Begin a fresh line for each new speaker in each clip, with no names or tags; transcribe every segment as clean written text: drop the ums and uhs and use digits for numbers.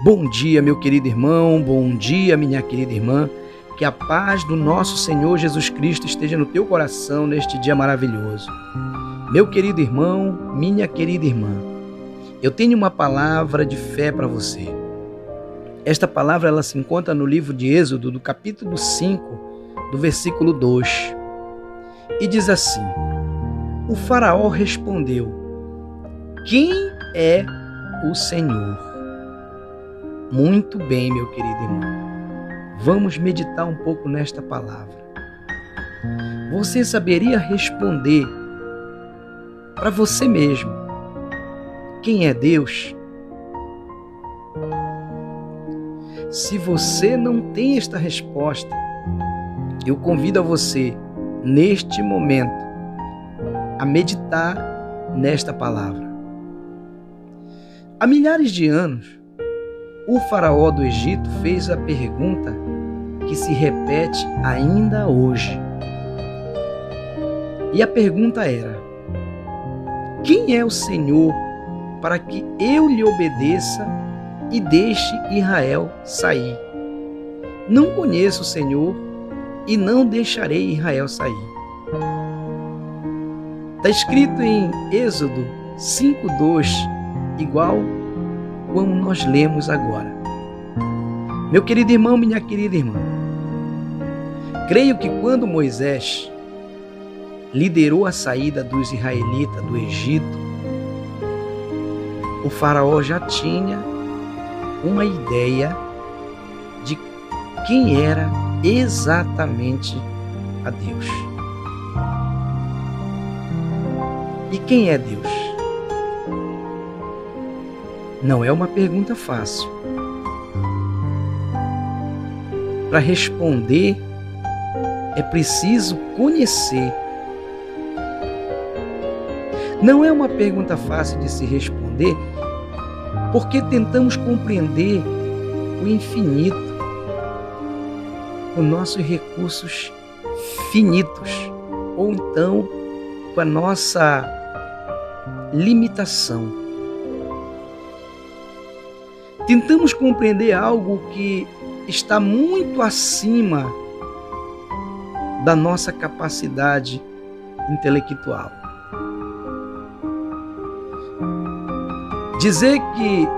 Bom dia, meu querido irmão, bom dia, minha querida irmã. Que a paz do nosso Senhor Jesus Cristo esteja no teu coração neste dia maravilhoso. Meu querido irmão, minha querida irmã, eu tenho uma palavra de fé para você. Esta palavra ela se encontra no livro de Êxodo, do capítulo 5, do versículo 2. E diz assim: O faraó respondeu: Quem é o Senhor? Muito bem, meu querido irmão. Vamos meditar um pouco nesta palavra. Você saberia responder para você mesmo: quem é Deus? Se você não tem esta resposta, eu convido a você, neste momento, a meditar nesta palavra. Há milhares de anos, o faraó do Egito fez a pergunta que se repete ainda hoje. E a pergunta era: quem é o Senhor para que eu lhe obedeça e deixe Israel sair? Não conheço o Senhor e não deixarei Israel sair. Está escrito em Êxodo 5:2, igual como nós lemos agora. Meu querido irmão, minha querida irmã, creio que quando Moisés liderou a saída dos israelitas do Egito, o faraó já tinha uma ideia de quem era exatamente a Deus. E quem é Deus? Não é uma pergunta fácil. Para responder, é preciso conhecer. Não é uma pergunta fácil de se responder, porque tentamos compreender o infinito, com nossos recursos finitos, ou então com a nossa limitação. Tentamos compreender algo que está muito acima da nossa capacidade intelectual. Dizer que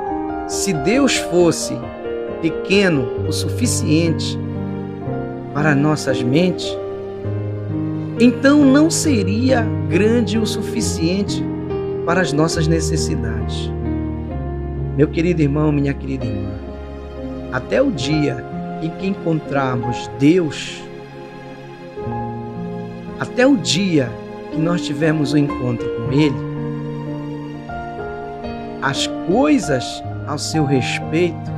se Deus fosse pequeno o suficiente para nossas mentes, então não seria grande o suficiente para as nossas necessidades. Meu querido irmão, minha querida irmã, até o dia em que encontrarmos Deus, até o dia que nós tivermos o encontro com Ele, as coisas ao seu respeito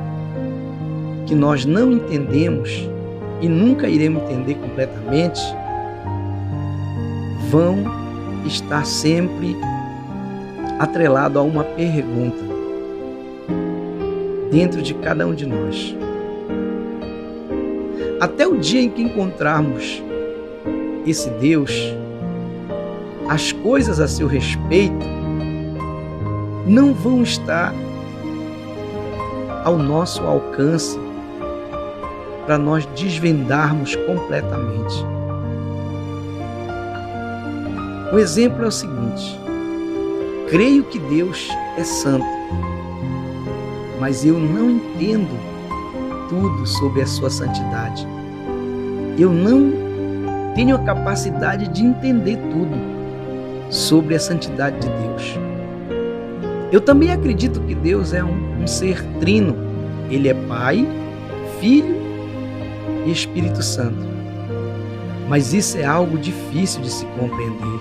que nós não entendemos e nunca iremos entender completamente, vão estar sempre atrelado a uma pergunta dentro de cada um de nós. Até o dia em que encontrarmos esse Deus, as coisas a seu respeito não vão estar ao nosso alcance para nós desvendarmos completamente. O exemplo é o seguinte: creio que Deus é santo, mas eu não entendo tudo sobre a sua santidade. Eu não tenho a capacidade de entender tudo sobre a santidade de Deus. Eu também acredito que Deus é um ser trino. Ele é Pai, Filho e Espírito Santo. Mas isso é algo difícil de se compreender.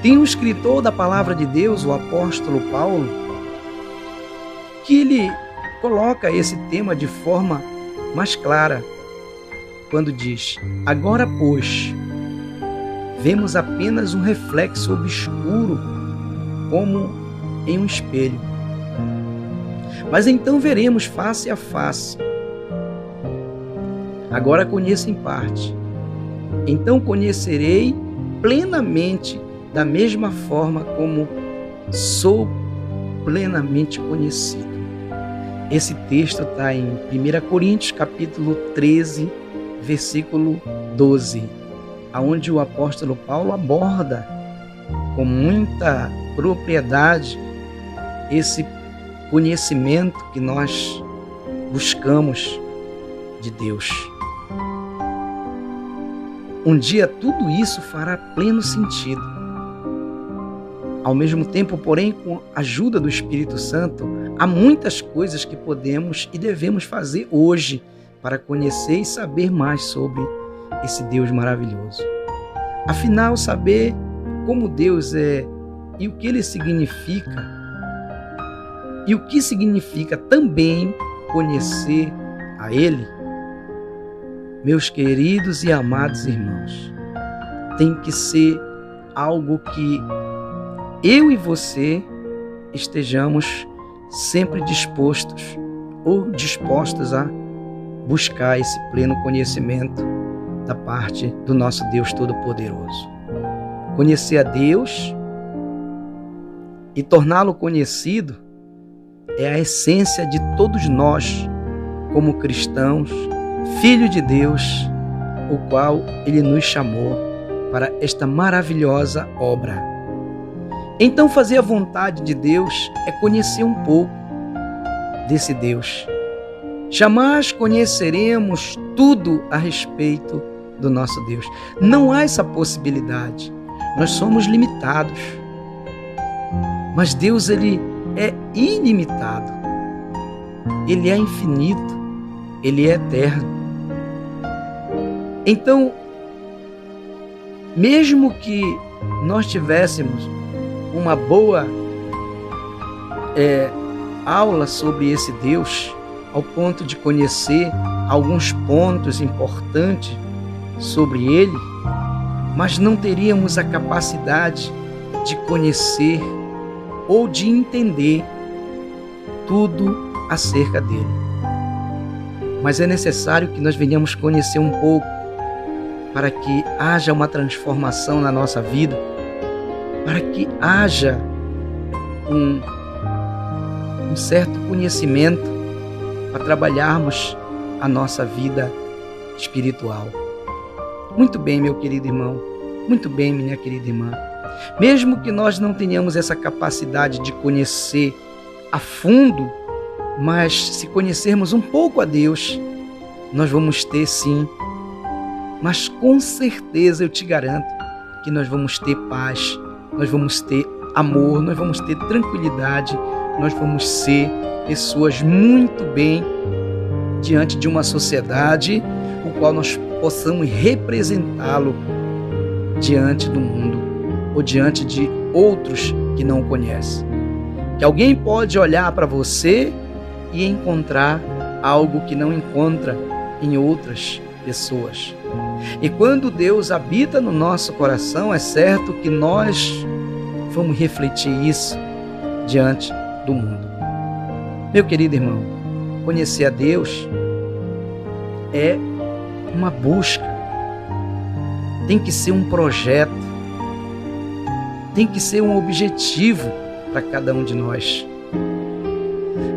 Tem um escritor da palavra de Deus, o apóstolo Paulo, que ele coloca esse tema de forma mais clara, quando diz: agora, pois, vemos apenas um reflexo obscuro, como em um espelho. Mas então veremos face a face. Agora conheço em parte, então conhecerei plenamente, da mesma forma como sou plenamente conhecido. Esse texto está em 1 Coríntios, capítulo 13, versículo 12, onde o apóstolo Paulo aborda com muita propriedade esse conhecimento que nós buscamos de Deus. Um dia tudo isso fará pleno sentido. Ao mesmo tempo, porém, com a ajuda do Espírito Santo, há muitas coisas que podemos e devemos fazer hoje para conhecer e saber mais sobre esse Deus maravilhoso. Afinal, saber como Deus é e o que Ele significa, e o que significa também conhecer a Ele, meus queridos e amados irmãos, tem que ser algo que eu e você estejamos sempre dispostos ou dispostos a buscar esse pleno conhecimento da parte do nosso Deus Todo-Poderoso. Conhecer a Deus e torná-lo conhecido é a essência de todos nós, como cristãos, filhos de Deus, o qual Ele nos chamou para esta maravilhosa obra. Então, fazer a vontade de Deus é conhecer um pouco desse Deus. Jamais conheceremos tudo a respeito do nosso Deus. Não há essa possibilidade. Nós somos limitados. Mas Deus, Ele é ilimitado. Ele é infinito. Ele é eterno. Então, mesmo que nós tivéssemos uma boa aula sobre esse Deus, ao ponto de conhecer alguns pontos importantes sobre Ele, mas não teríamos a capacidade de conhecer ou de entender tudo acerca dele. Mas é necessário que nós venhamos conhecer um pouco para que haja uma transformação na nossa vida, para que haja um certo conhecimento para trabalharmos a nossa vida espiritual. Muito bem, meu querido irmão, muito bem, minha querida irmã. Mesmo que nós não tenhamos essa capacidade de conhecer a fundo, mas se conhecermos um pouco a Deus, nós vamos ter sim, mas com certeza eu te garanto que nós vamos ter paz, nós vamos ter amor, nós vamos ter tranquilidade, nós vamos ser pessoas muito bem diante de uma sociedade, o qual nós possamos representá-lo diante do mundo ou diante de outros que não o conhecem. Que alguém pode olhar para você e encontrar algo que não encontra em outras pessoas. E quando Deus habita no nosso coração, é certo que nós vamos refletir isso diante do mundo. Meu querido irmão, conhecer a Deus é uma busca, tem que ser um projeto, tem que ser um objetivo para cada um de nós.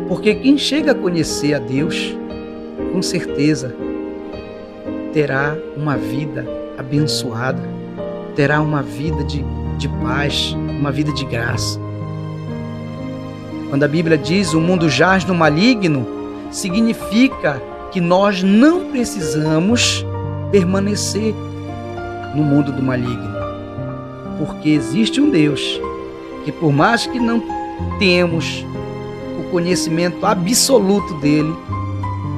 Porque quem chega a conhecer a Deus, com certeza, terá uma vida abençoada, terá uma vida de paz, uma vida de graça. Quando a Bíblia diz o mundo jaz no maligno, significa que nós não precisamos permanecer no mundo do maligno. Porque existe um Deus que, por mais que não tenhamos o conhecimento absoluto dele,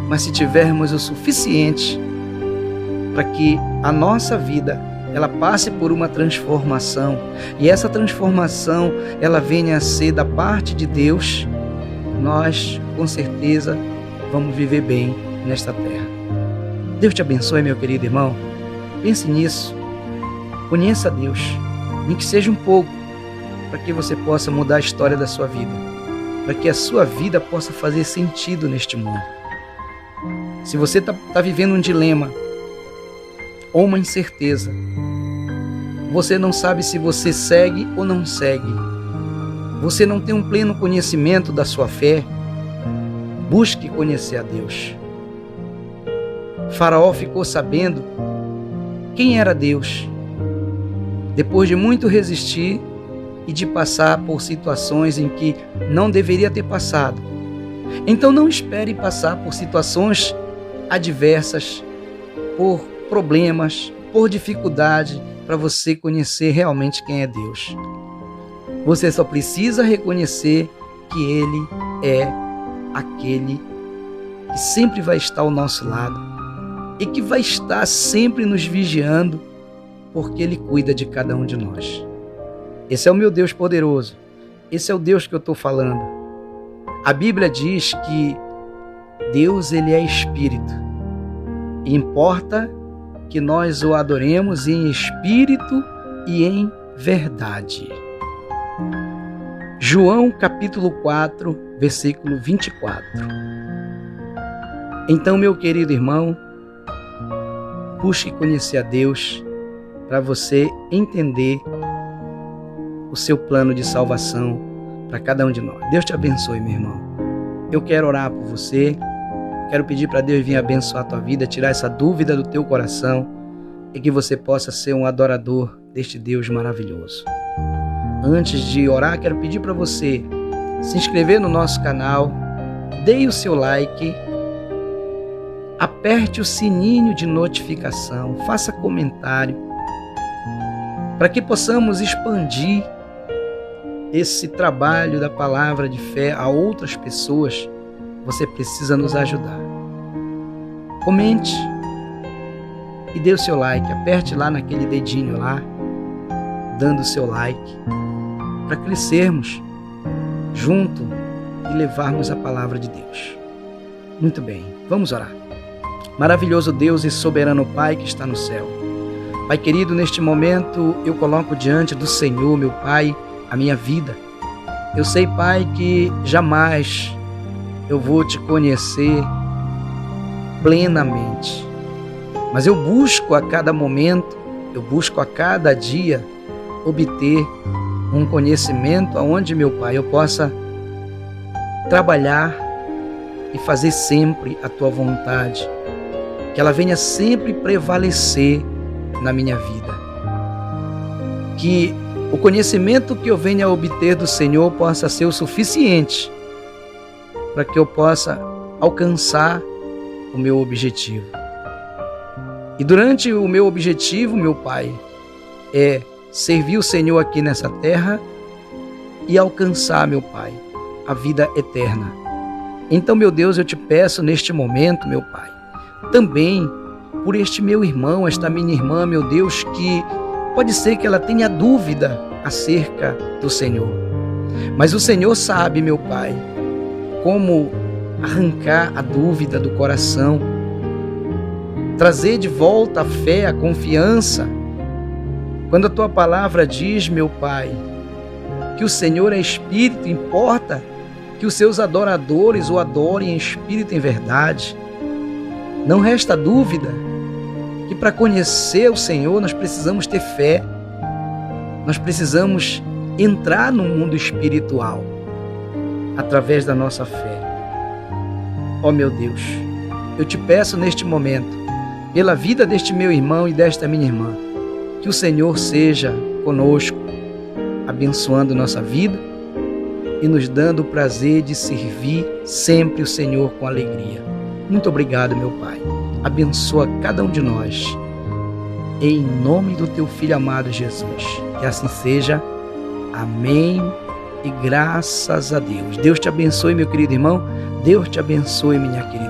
mas se tivermos o suficiente para que a nossa vida ela passe por uma transformação, e essa transformação ela venha a ser da parte de Deus, nós com certeza vamos viver bem nesta terra. Deus te abençoe, meu querido irmão. Pense nisso. Conheça a Deus, nem que seja um pouco, para que você possa mudar a história da sua vida, para que a sua vida possa fazer sentido neste mundo. Se você está vivendo um dilema ou uma incerteza, você não sabe se você segue ou não segue, você não tem um pleno conhecimento da sua fé, busque conhecer a Deus. Faraó ficou sabendo quem era Deus, depois de muito resistir e de passar por situações em que não deveria ter passado. Então não espere passar por situações adversas, por problemas, por dificuldade, para você conhecer realmente quem é Deus. Você só precisa reconhecer que Ele é aquele que sempre vai estar ao nosso lado e que vai estar sempre nos vigiando, porque Ele cuida de cada um de nós. Esse é o meu Deus poderoso. Esse é o Deus que eu estou falando. A Bíblia diz que Deus, Ele é Espírito. E importa que nós o adoremos em espírito e em verdade. João capítulo 4, versículo 24. Então, meu querido irmão, busque conhecer a Deus para você entender o seu plano de salvação para cada um de nós. Deus te abençoe, meu irmão. Eu quero orar por você. Quero pedir para Deus vir abençoar a tua vida, tirar essa dúvida do teu coração e que você possa ser um adorador deste Deus maravilhoso. Antes de orar, quero pedir para você se inscrever no nosso canal, dê o seu like, aperte o sininho de notificação, faça comentário, para que possamos expandir esse trabalho da palavra de fé a outras pessoas. Você precisa nos ajudar. Comente e dê o seu like. Aperte lá naquele dedinho lá, dando o seu like, para crescermos junto e levarmos a palavra de Deus. Muito bem, vamos orar. Maravilhoso Deus e soberano Pai que está no céu. Pai querido, neste momento eu coloco diante do Senhor, meu Pai, a minha vida. Eu sei, Pai, que jamais eu vou te conhecer plenamente, mas eu busco a cada momento, eu busco a cada dia obter um conhecimento aonde, meu Pai, eu possa trabalhar e fazer sempre a Tua vontade, que ela venha sempre prevalecer na minha vida, que o conhecimento que eu venha a obter do Senhor possa ser o suficiente para que eu possa alcançar o meu objetivo. E durante o meu objetivo, meu Pai, é servir o Senhor aqui nessa terra e alcançar, meu Pai, a vida eterna. Então, meu Deus, eu te peço neste momento, meu Pai, também por este meu irmão, esta minha irmã, meu Deus, que pode ser que ela tenha dúvida acerca do Senhor. Mas o Senhor sabe, meu Pai, como arrancar a dúvida do coração, trazer de volta a fé, a confiança. Quando a Tua palavra diz, meu Pai, que o Senhor é Espírito, importa que os seus adoradores o adorem em espírito e em verdade. Não resta dúvida que para conhecer o Senhor nós precisamos ter fé, nós precisamos entrar no mundo espiritual através da nossa fé. Ó meu Deus, eu te peço neste momento, pela vida deste meu irmão e desta minha irmã, que o Senhor seja conosco, abençoando nossa vida e nos dando o prazer de servir sempre o Senhor com alegria. Muito obrigado, meu Pai. Abençoa cada um de nós. Em nome do Teu Filho amado Jesus. Que assim seja. Amém. E graças a Deus. Deus te abençoe, meu querido irmão. Deus te abençoe, minha querida.